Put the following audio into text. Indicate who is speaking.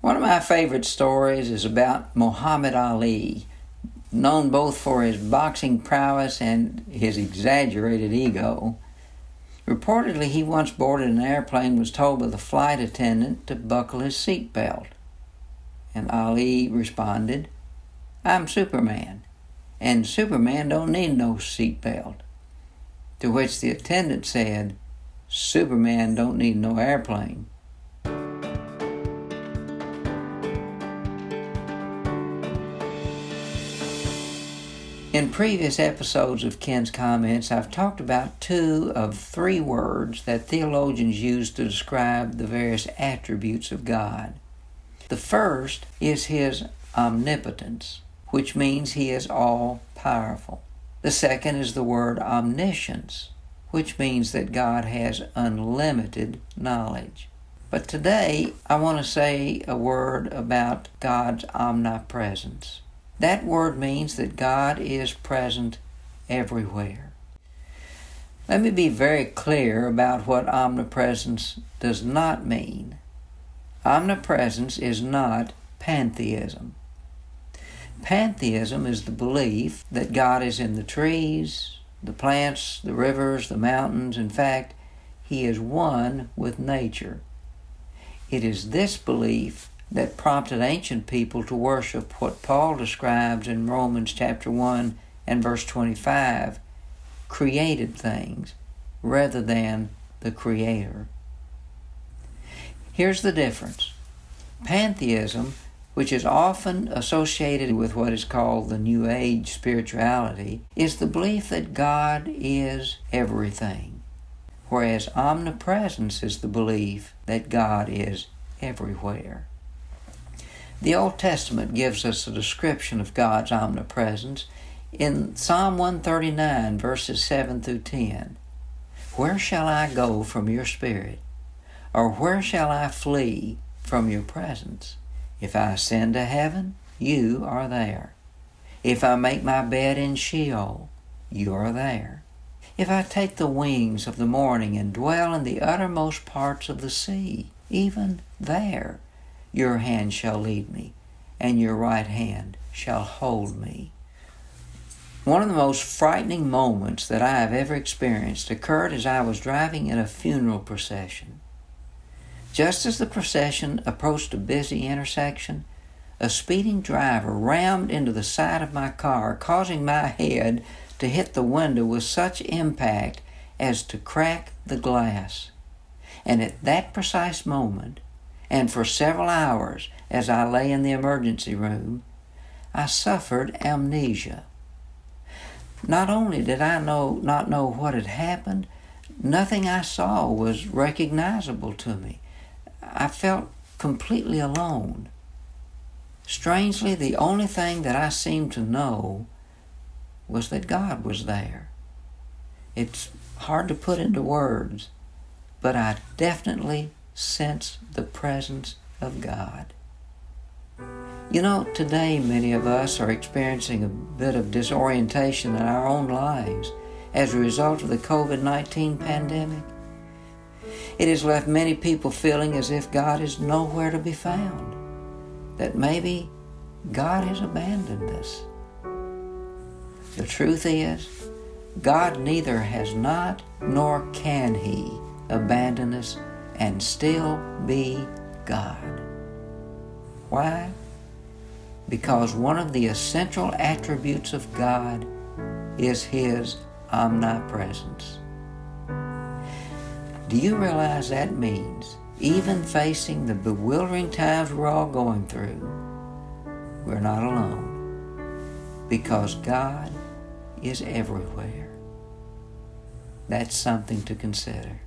Speaker 1: One of my favorite stories is about Muhammad Ali, known both for his boxing prowess and his exaggerated ego. Reportedly, he once boarded an airplane and was told by the flight attendant to buckle his seatbelt. And Ali responded, "I'm Superman, and Superman don't need no seatbelt." To which the attendant said, "Superman don't need no airplane." In previous episodes of Ken's Comments, I've talked about 2 of 3 words that theologians use to describe the various attributes of God. The first is His omnipotence, which means He is all-powerful. The second is the word omniscience, which means that God has unlimited knowledge. But today, I want to say a word about God's omnipresence. That word means that God is present everywhere. Let me be very clear about what omnipresence does not mean. Omnipresence is not pantheism. Pantheism is the belief that God is in the trees, the plants, the rivers, the mountains. In fact, He is one with nature. It is this belief that prompted ancient people to worship what Paul describes in Romans chapter 1 and verse 25, created things rather than the Creator. Here's the difference. Pantheism, which is often associated with what is called the New Age spirituality, is the belief that God is everything, whereas omnipresence is the belief that God is everywhere. The Old Testament gives us a description of God's omnipresence in Psalm 139, verses 7 through 10. "Where shall I go from your spirit? Or where shall I flee from your presence? If I ascend to heaven, you are there. If I make my bed in Sheol, you are there. If I take the wings of the morning and dwell in the uttermost parts of the sea, even there your hand shall lead me, and your right hand shall hold me." One of the most frightening moments that I have ever experienced occurred as I was driving in a funeral procession. Just as the procession approached a busy intersection, a speeding driver rammed into the side of my car, causing my head to hit the window with such impact as to crack the glass. And at that precise moment, and for several hours as I lay in the emergency room, I suffered amnesia. Not only did I not know what had happened, nothing I saw was recognizable to me. I felt completely alone. Strangely, the only thing that I seemed to know was that God was there. It's hard to put into words, but I definitely sense the presence of God. You know, today many of us are experiencing a bit of disorientation in our own lives as a result of the COVID-19 pandemic. It has left many people feeling as if God is nowhere to be found, that maybe God has abandoned us. The truth is, God neither has not nor can He abandon us and still be God. Why? Because one of the essential attributes of God is His omnipresence. Do you realize that means, even facing the bewildering times we're all going through, we're not alone, because God is everywhere? That's something to consider.